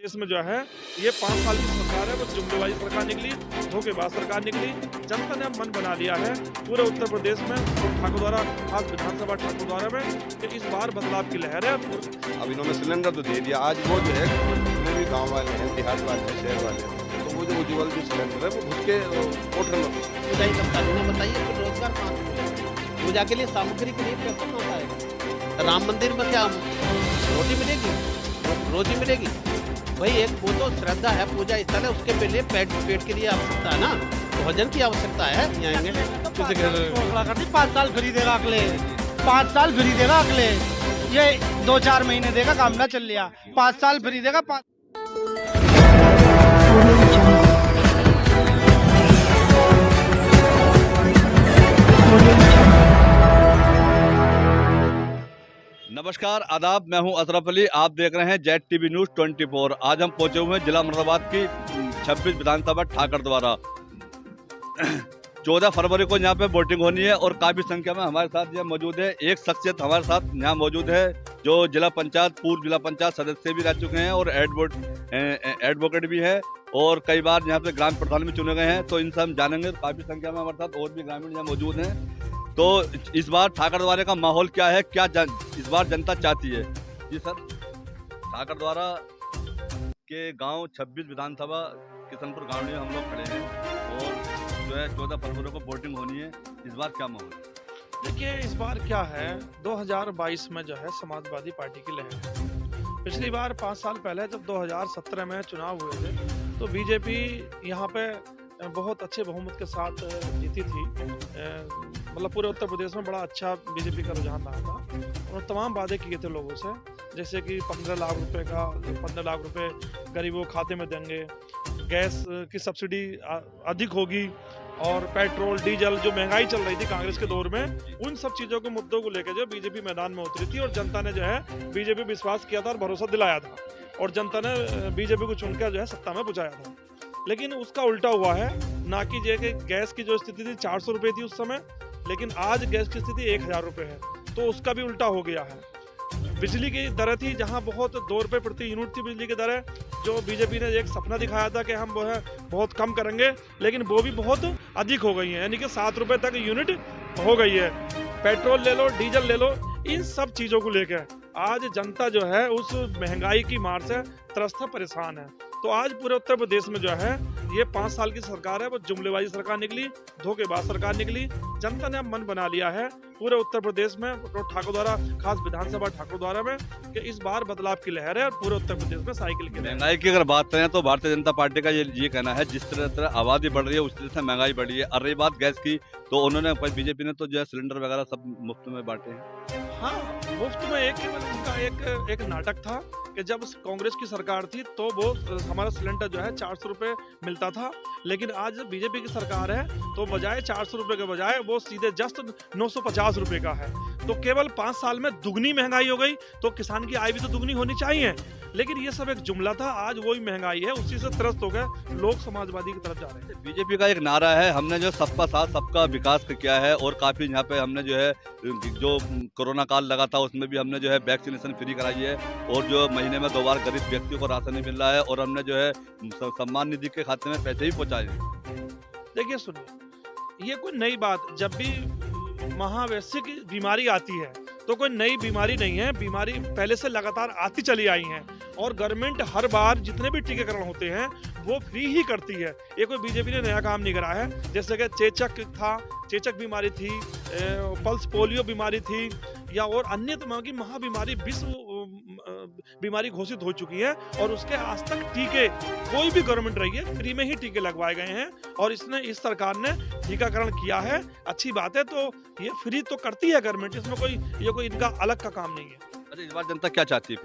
देश में जो है ये 5 साल की सरकार है, वो जुमलेबाजी सरकार निकली, धोखेबाज सरकार निकली। जनता ने अब मन बना लिया है पूरे उत्तर प्रदेश में और ठाकुर द्वारा, खास विधानसभा ठाकुर द्वारा में, कि इस बार बदलाव की लहर है। अब इन्होंने सिलेंडर तो दे दिया, आज वो जो है जितने भी गाँव वाले हैं, देहात वाले हैं, शहर वाले हैं, तो वो जो उज्ज्वल जो सिलेंडर है वो घुस के वोट करना पूजा ही करता है। बताइए तो रोजगार कहाँ से मिलेगा? पूजा के लिए सामग्री के लिए पैसा कहाँ से आएगा? राम मंदिर में क्या रोटी मिलेगी, रोजी मिलेगी? भाई एक वो तो श्रद्धा है, पूजा स्थल है, उसके पहले पेट के लिए आवश्यकता है ना, भोजन की आवश्यकता है। आएंगे 5 साल फ्री देगा अगले, 5 साल फ्री देगा अगले, ये 2-4 महीने देगा, काम ना चल लिया, 5 साल फ्री देगा। नमस्कार, आदाब, मैं हूं अशरफ अली। आप देख रहे हैं ZTV न्यूज़ 24। आज हम पहुंचे हुए हैं जिला मुरादाबाद की 26 विधानसभा ठाकर द्वारा। 14 फरवरी को यहाँ पे वोटिंग होनी है और काफ़ी संख्या में हमारे साथ यहाँ मौजूद है। एक शख्सियत हमारे साथ यहाँ मौजूद है जो जिला पंचायत, पूर्व जिला पंचायत सदस्य भी रह चुके हैं और एडवोकेट भी है और कई बार यहाँ पे ग्राम प्रधान भी चुने गए हैं। तो इनसे हम जानेंगे। काफ़ी संख्या में हमारे साथ और भी ग्रामीण यहाँ मौजूद हैं। तो इस बार ठाकर द्वारा का माहौल क्या है, क्या इस बार जनता चाहती है? जी सर, ठाकर द्वारा के गांव 26 विधानसभा किशनपुर गांव में हम लोग खड़े हैं और जो है 14 फरवरी को वोटिंग होनी है। इस बार क्या माहौल है? देखिए, इस बार क्या है, 2022 में जो है समाजवादी पार्टी की लहर है। पिछली बार 5 साल पहले जब 2017 में चुनाव हुए थे तो बीजेपी यहाँ पे बहुत अच्छे बहुमत के साथ जीती थी। मतलब पूरे उत्तर प्रदेश में बड़ा अच्छा बीजेपी का रुझान रहा था और तमाम वादे किए थे लोगों से, जैसे कि 15 लाख रुपए गरीबों खाते में देंगे, गैस की सब्सिडी अधिक होगी और पेट्रोल डीजल जो महंगाई चल रही थी कांग्रेस के दौर में, उन सब चीज़ों के मुद्दों को लेकर जो बीजेपी मैदान में उतरी थी और जनता ने जो है बीजेपी विश्वास किया था और भरोसा दिलाया था और जनता ने बीजेपी को चुनकर जो है सत्ता में पहुंचाया था। लेकिन उसका उल्टा हुआ है, ना कि जो कि गैस की जो स्थिति थी 400 रुपये थी उस समय, लेकिन आज गैस की स्थिति 1000 रुपये है, तो उसका भी उल्टा हो गया है। बिजली की दरें थी जहां बहुत 2 रुपये प्रति यूनिट थी बिजली की दरें, जो बीजेपी ने एक सपना दिखाया था कि हम वो है बहुत कम करेंगे, लेकिन वो भी बहुत अधिक हो गई है, यानी कि 7 रुपये तक यूनिट हो गई है। पेट्रोल ले लो, डीजल ले लो, इन सब चीज़ों को लेकर आज जनता जो है उस महंगाई की मार से त्रस्त परेशान है। तो आज पूरे उत्तर प्रदेश में जो है ये 5 साल की सरकार है, वो जुमलेबाजी सरकार निकली, धोखेबाज सरकार निकली। जनता ने अब मन बना लिया है पूरे उत्तर प्रदेश में और ठाकुर द्वारा, खास विधानसभा ठाकुर द्वारा में, कि इस बार बदलाव की लहर है और पूरे उत्तर प्रदेश में साइकिल की लहर। महंगाई की अगर बात करें तो भारतीय जनता पार्टी का ये कहना है जिस तरह आबादी बढ़ रही है उस तरह से महंगाई बढ़ी है। और रही बात गैस की, तो उन्होंने बीजेपी ने तो जो है सिलेंडर वगैरह सब मुफ्त में बांटे हैं। हाँ, मुफ्त में उनका एक नाटक था कि जब कांग्रेस की सरकार थी तो वो हमारा सिलेंडर जो है 400 रुपये मिलता था, लेकिन आज बीजेपी की सरकार है तो बजाय 400 रुपये के बजाय वो सीधे जस्ट 950 रुपये का है। तो केवल 5 साल में दुगनी महंगाई हो गई। तो किसान की आय भी तो दुगनी होनी चाहिए, लेकिन ये सब एक जुमला था। आज वही महंगाई है, उसी से त्रस्त हो गए लोग, समाजवादी की तरफ जा रहे हैं। बीजेपी का एक नारा है, हमने जो सबका साथ सबका विकास किया है और काफी यहाँ पे हमने जो है जो कोरोना काल लगा था उसमें भी हमने जो है वैक्सीनेशन फ्री कराई है और जो महीने में 2 बार गरीब व्यक्तियों को राशन नहीं मिल रहा है और हमने जो है सम्मान निधि के खाते में पैसे ही पहुँचाए हैं। देखिए सुनिए, ये कोई नई बात, जब भी महावैश्विक बीमारी आती है तो कोई नई बीमारी नहीं है, बीमारी पहले से लगातार आती चली आई है और गवर्नमेंट हर बार जितने भी टीकाकरण होते हैं वो फ्री ही करती है। ये कोई बीजेपी ने नया काम नहीं करा है। जैसे कि चेचक बीमारी थी, पल्स पोलियो बीमारी थी या और अन्य तरह की महाबीमारी विश्व बीमारी घोषित हो चुकी है और उसके आज तक टीके कोई भी गवर्नमेंट रही है फ्री में ही टीके लगवाए गए हैं और इस सरकार ने टीकाकरण किया है। अच्छी बात है, तो ये फ्री तो करती है गवर्नमेंट, इसमें कोई इनका अलग का काम नहीं है। अरे इस बार जनता क्या चाहती है?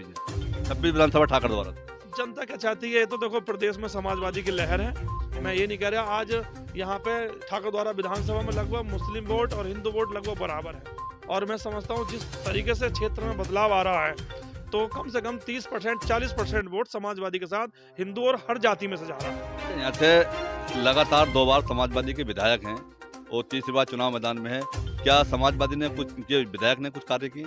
26 विधानसभा ठाकर द्वारा जनता क्या चाहती है? तो देखो, प्रदेश में समाजवादी की लहर है। मैं ये नहीं कह रहा, आज यहाँ पे ठाकुर द्वारा विधानसभा में लगभग मुस्लिम वोट और हिंदू वोट लगभग बराबर है और मैं समझता हूँ जिस तरीके से क्षेत्र में बदलाव आ रहा है तो कम से कम 30% 40% वोट समाजवादी के साथ हिंदू और हर जाति में से जा रहा है। यहाँ से लगातार 2 बार समाजवादी के विधायक हैं और तीसरी बार चुनाव मैदान में है। क्या समाजवादी ने विधायक ने कुछ कार्य किए?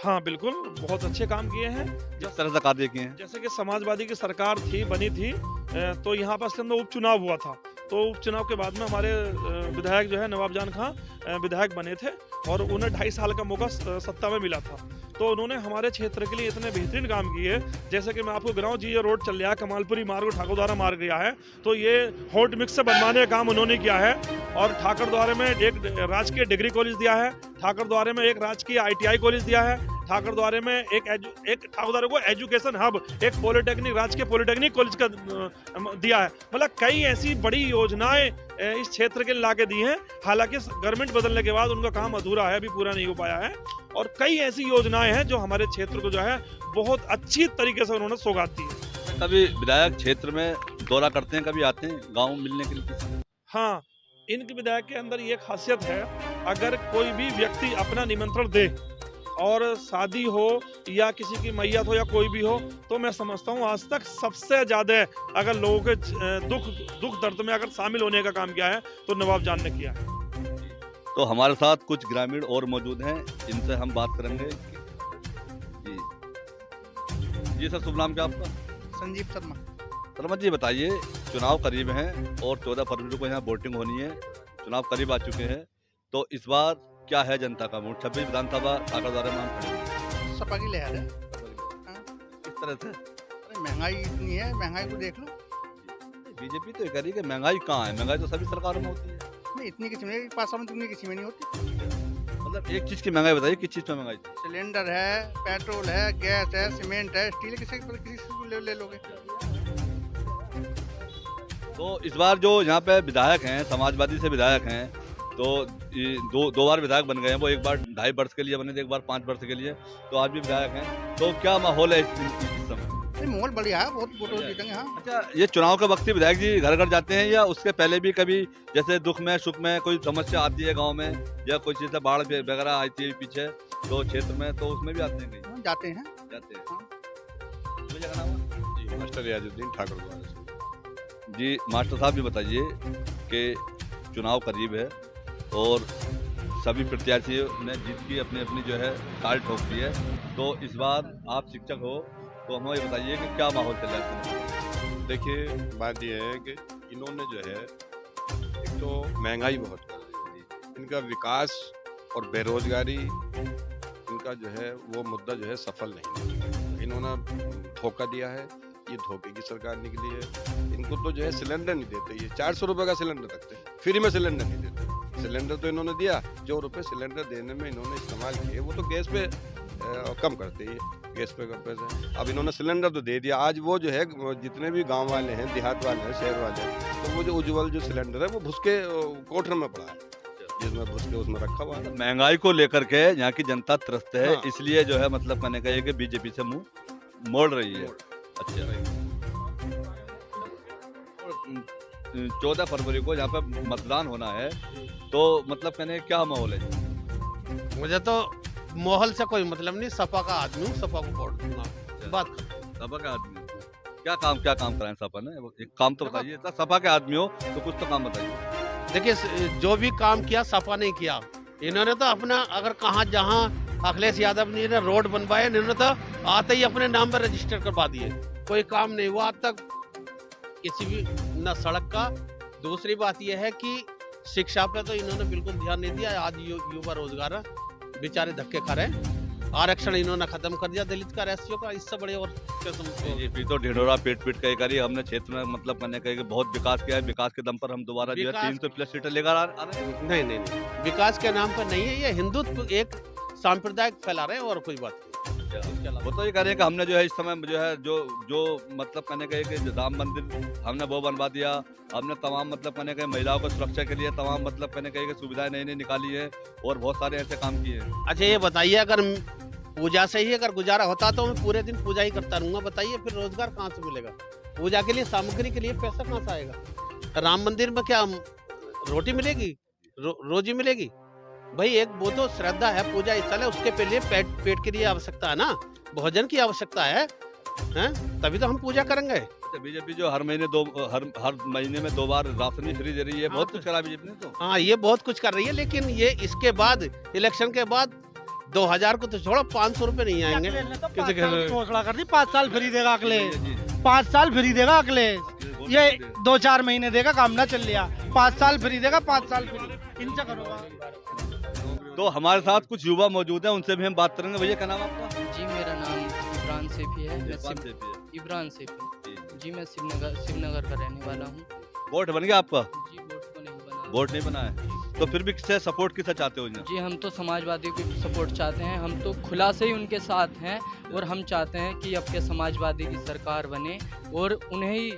हाँ बिल्कुल, बहुत अच्छे काम किए हैं। जिस तरह से कार्य किए हैं। जैसे कि समाजवादी की सरकार थी, बनी थी, तो यहाँ पर इसके अंदर उपचुनाव हुआ था। तो उपचुनाव के बाद में हमारे विधायक जो है नवाब जान खां विधायक बने थे और उन्हें 2.5 साल का मौका सत्ता में मिला था। तो उन्होंने हमारे क्षेत्र के लिए इतने बेहतरीन काम किए, जैसे कि मैं आपको गिनाऊं जी, ये रोड चल रहा है कमालपुरी मार्ग ठाकुरद्वारा मार्ग गया है, तो ये हॉट मिक्स से बनवाने का काम उन्होंने किया है। और ठाकुरद्वारे में एक राजकीय डिग्री कॉलेज दिया है, ठाकुरद्वारे में एक राजकीय ITI कॉलेज दिया है, ठाकुरद्वारे में एक ठाकुरद्वारे को एजुकेशन हब, एक पॉलिटेक्निक, राजकीय पॉलिटेक्निक कॉलेज का दिया है। मतलब कई ऐसी बड़ी योजनाएं इस क्षेत्र के ला के दी हैं। हालांकि गवर्नमेंट बदलने के बाद उनका काम अधूरा है, अभी पूरा नहीं हो पाया है। और कई ऐसी योजनाएं हैं जो हमारे क्षेत्र को जो है बहुत अच्छी तरीके से उन्होंने सौगात दी है। कभी विधायक क्षेत्र में दौरा करते हैं, कभी आते हैं गाँव मिलने के लिए? हाँ, इनके विधायक के अंदर ये खासियत है, अगर कोई भी व्यक्ति अपना निमंत्रण दे और शादी हो या किसी की मैयत हो या कोई भी हो, तो मैं समझता हूँ आज तक सबसे ज्यादा अगर लोगों के दुख दर्द में अगर शामिल होने का काम किया है तो नवाब जान ने किया है। तो हमारे साथ कुछ ग्रामीण और मौजूद हैं, इनसे हम बात करेंगे। जी जी सर, शुभ नाम क्या आपका? संजीव शर्मा। शर्मा जी बताइए, चुनाव करीब हैं और 14 फरवरी को यहाँ वोटिंग होनी है, चुनाव करीब आ चुके हैं, तो इस बार क्या है जनता का मूड? 26 विधानसभा ठाकुरद्वारे में हम खड़े हैं। सपा की लहर है। किस तरह से? अरे महंगाई इतनी है, महंगाई को देख लो। बीजेपी तो ये कह रही है कि महंगाई कहाँ है, महंगाई तो सभी सरकारों में होती है। नहीं, इतनी किसी में 5 साल में तुमने किसी में नहीं होती। मतलब एक चीज की महंगाई बताइए, किस चीज में महंगाई? सिलेंडर है, पेट्रोल है, गैस है, सीमेंट है, स्टील, किसी को ले लोगे। तो इस बार जो यहाँ पे विधायक हैं, समाजवादी से विधायक हैं, तो दो बार विधायक बन गए हैं। वो एक बार 2.5 वर्ष के लिए बने थे, एक बार 5 वर्ष के लिए, तो आज भी विधायक हैं। तो क्या माहौल है इस समय? माहौल बढ़िया है, बहुत वोट जीतेंगे। हाँ, अच्छा, ये चुनाव के वक्त ही विधायक जी घर घर जाते हैं या उसके पहले भी कभी, जैसे दुख में सुख में कोई समस्या आती है गांव में या कोई चीज से बाढ़ वगैरह आई थी पीछे तो क्षेत्र में, तो उसमें भी आते हैं कहीं? जाते हैं। कोई जगह नाम है? जी मास्टर याजुद्दीन ठाकुर जी मास्टर साहब, भी बताइए कि चुनाव करीब है और सभी प्रत्याशियों ने जीत की अपनी अपनी जो है ताल ठोक दी है, तो इस बार आप शिक्षक हो तो हमें ये बताइए कि क्या माहौल चल रहा है? देखिए, बात यह है कि इन्होंने जो है, एक तो महंगाई बहुत कर दी, इनका विकास और बेरोजगारी, इनका जो है वो मुद्दा जो है सफल नहीं। इन्होंने धोखा दिया है, ये धोखे की सरकार निकली है। इनको तो जो है सिलेंडर नहीं देते, ये 400 रुपए का सिलेंडर रखते हैं, फ्री में सिलेंडर नहीं देते। सिलेंडर तो इन्होंने दिया, जो रुपए सिलेंडर देने में इन्होंने इस्तेमाल किए वो तो गैस पे कम करते ही, गैस पे कम पैसे। अब इन्होंने सिलेंडर तो दे दिया, आज वो जो है जितने भी गांव वाले हैं, देहात वाले हैं, शहर वाले हैं, तो वो जो उज्जवल जो सिलेंडर है वो भुस के कोठर में पड़ा है, जिसमें भुस के उसमें रखा हुआ है। महंगाई को लेकर के यहाँ की जनता त्रस्त है, हाँ। इसलिए जो है मतलब कहने का ये कि बीजेपी से मुंह मोड़ रही है। अच्छा भाई, 14 फरवरी को यहाँ पे मतदान होना है, तो मतलब कहने क्या माहौल है? मुझे तो माहौल से कोई मतलब नहीं, सपा का आदमी हूँ, सपा को वोट दूंगा। बात सपा के आदमी हो? क्या काम कराएं सपा ने? एक काम तो बताइए, सपा के आदमी हो तो कुछ तो काम बताइए। देखिए, जो भी काम किया सपा ने किया। इन्होंने तो अपना, अगर कहाँ जहाँ अखिलेश यादव ने रोड बनवाए, इन्होंने तो आते ही अपने नाम पर रजिस्टर करवा दिए, कोई काम नहीं हुआ आज तक किसी भी न सड़क का। दूसरी बात यह है कि शिक्षा पे तो इन्होंने बिल्कुल ध्यान नहीं दिया। आज युवा रोजगार बेचारे धक्के खा रहे हैं। आरक्षण इन्होंने खत्म कर दिया दलित का, एससीओ का, इससे बड़े और बीजेपी तो ढिंढोरा पीट के करी। हमने क्षेत्र में मतलब कहने का बहुत विकास किया है, विकास के दम पर हम दोबारा जो है 300+ सीटें लेकर आ रहे हैं। नहीं, विकास के नाम पर नहीं है, ये हिंदुत्व एक सांप्रदायिक फैला रहे हैं और कोई बात नहीं। वो तो ये कह रहे हैं कि हमने जो है इस समय जो है जो मतलब कहने का कि राम मंदिर हमने वो बनवा दिया, हमने तमाम मतलब कहने का महिलाओं को सुरक्षा के लिए तमाम मतलब कहने का सुविधाएं नई निकाली है और बहुत सारे ऐसे काम किए हैं। अच्छा, ये बताइए, अगर पूजा से ही अगर गुजारा होता तो मैं पूरे दिन पूजा ही करता रहूंगा, बताइए फिर रोजगार कहाँ से मिलेगा? पूजा के लिए सामग्री के लिए पैसा कहाँ से आएगा? राम मंदिर में क्या रोटी मिलेगी, रोजी मिलेगी? भाई एक वो तो श्रद्धा है, पूजा स्थल है, उसके लिए पेट के लिए आवश्यकता है ना, भोजन की आवश्यकता है, तभी तो हम पूजा करेंगे। बीजेपी जो हर महीने में 2 बार राशन फ्री दे रही है, बहुत कुछ करा बीजेपी ने तो। हाँ, ये बहुत कुछ कर रही है, लेकिन ये इसके बाद, इलेक्शन के बाद 2000 को तो छोड़ो, 500 रुपए नहीं आएंगे। अखिलेश ने तो किसी 5 के साल घोषणा कर दी, 5 साल फ्री देगा अखिलेश, जी, 5 साल फ्री देगा अखिलेश। ये 2-4 महीने देगा, काम ना चल लिया, 5 साल फ्री देगा, 5 साल फ्री इनसे करोगा। तो हमारे साथ कुछ युवा मौजूद हैं, उनसे भी हम बात करेंगे। भैया क्या नाम आपका? जी मेरा नाम इब्रान सेफी है। इरफान सेफी है। इब्रान सेफी जी, मैं शिवनगर का रहने वाला हूँ। वोट बन गया आपका? जी वोट तो नहीं बना। वोट नहीं बना है, तो फिर भी किससे सपोर्ट किससे चाहते हो? जी हम तो समाजवादी को सपोर्ट चाहते हैं, हम तो खुला से ही उनके साथ हैं और हम चाहते हैं कि अब के समाजवादी की सरकार बने और उन्हें ही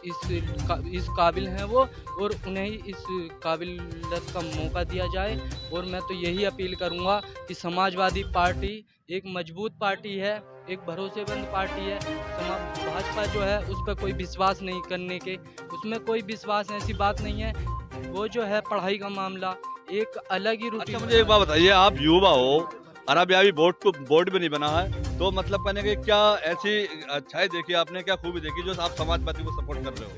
इस काबिल हैं वो, और उन्हें ही इस काबिलियत का मौका दिया जाए। और मैं तो यही अपील करूंगा कि समाजवादी पार्टी एक मजबूत पार्टी है, एक भरोसेमंद पार्टी है। भाजपा जो है उस पर कोई विश्वास नहीं करने के, उसमें कोई विश्वास ऐसी बात नहीं है। वो जो है पढ़ाई का मामला एक अलग ही अच्छा मुझे एक बात बताइए, आप युवा हो और अभी बोर्ड भी नहीं बना है, तो मतलब कहने के क्या ऐसी अच्छाई देखी आपने, क्या खूबी देखी जो आप समाजवादी को सपोर्ट कर रहे हो?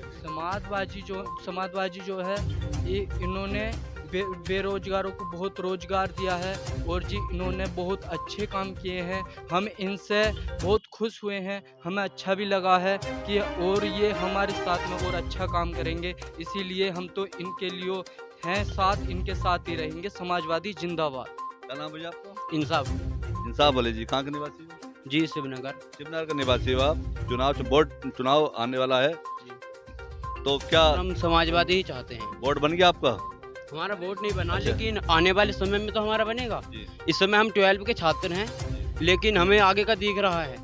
समाजवादी जो है ये इन्होंने बेरोजगारों को बहुत रोजगार दिया है और जी इन्होंने बहुत अच्छे काम किए हैं। हम इनसे बहुत खुश हुए हैं, हमें अच्छा भी लगा है कि और ये हमारे साथ में और अच्छा काम करेंगे, इसीलिए हम तो इनके लिए हैं साथ, इनके साथ ही रहेंगे। समाजवादी जिंदाबाद। क्या नाम भैया आपका? इंसाफ। इंसाफ वाले जी, कहाँ के निवासी हो? जी शिवनगर। शिवनगर का निवासी हो आप। चुनाव आने वाला है, तो क्या हम समाजवादी ही चाहते हैं। वोट बन गया आपका? हमारा वोट नहीं बना, अच्छा। लेकिन आने वाले समय में तो हमारा बनेगा। जी। इस समय हम 12 के छात्र हैं, लेकिन हमें आगे का दिख रहा है।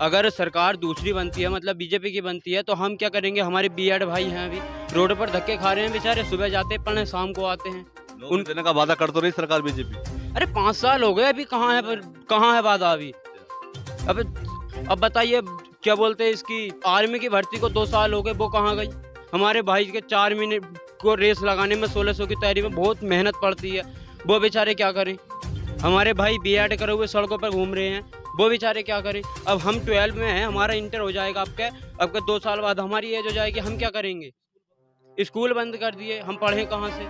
अगर सरकार दूसरी बनती है, मतलब बीजेपी की बनती है, तो हम क्या करेंगे? हमारे बीएड भाई हैं, अभी रोड पर धक्के खा रहे हैं बेचारे, सुबह जाते पढ़ने शाम को आते हैं। नौकरी देने का वादा कर तो रही सरकार बीजेपी। अरे 5 साल हो गए, अभी कहाँ है वादा अभी? अब बताइए, क्या बोलते हैं इसकी आर्मी की भर्ती को 2 साल हो गए, वो कहाँ गई? हमारे भाई के 4 महीने को रेस लगाने में 1600 की तैयारी में बहुत मेहनत पड़ती है, वो बेचारे क्या करें? हमारे भाई बीएड करे हुए सड़कों पर घूम रहे हैं, वो बेचारे क्या करें? अब हम 12 में हैं, हमारा इंटर हो जाएगा आपके 2 साल बाद हमारी एज हो जाएगी, हम क्या करेंगे? स्कूल बंद कर दिए, हम पढ़ें कहाँ से?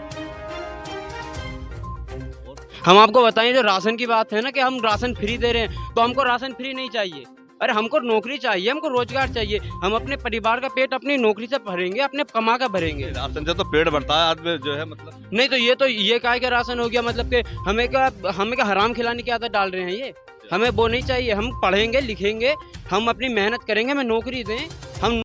हम आपको बताएं, जो राशन की बात है ना कि हम राशन फ्री दे रहे हैं, तो हमको राशन फ्री नहीं चाहिए। अरे हमको नौकरी चाहिए, हमको रोजगार चाहिए। हम अपने परिवार का पेट अपनी नौकरी से भरेंगे, अपने कमा कर भरेंगे। राशन से तो पेट भरता है आदमी जो है, मतलब नहीं तो ये काय का राशन हो गया? मतलब कि हमें क्या हराम खिलाने की आदत डाल रहे हैं ये? हमें वो नहीं चाहिए। हम पढ़ेंगे लिखेंगे, हम अपनी मेहनत करेंगे, हमें नौकरी दें।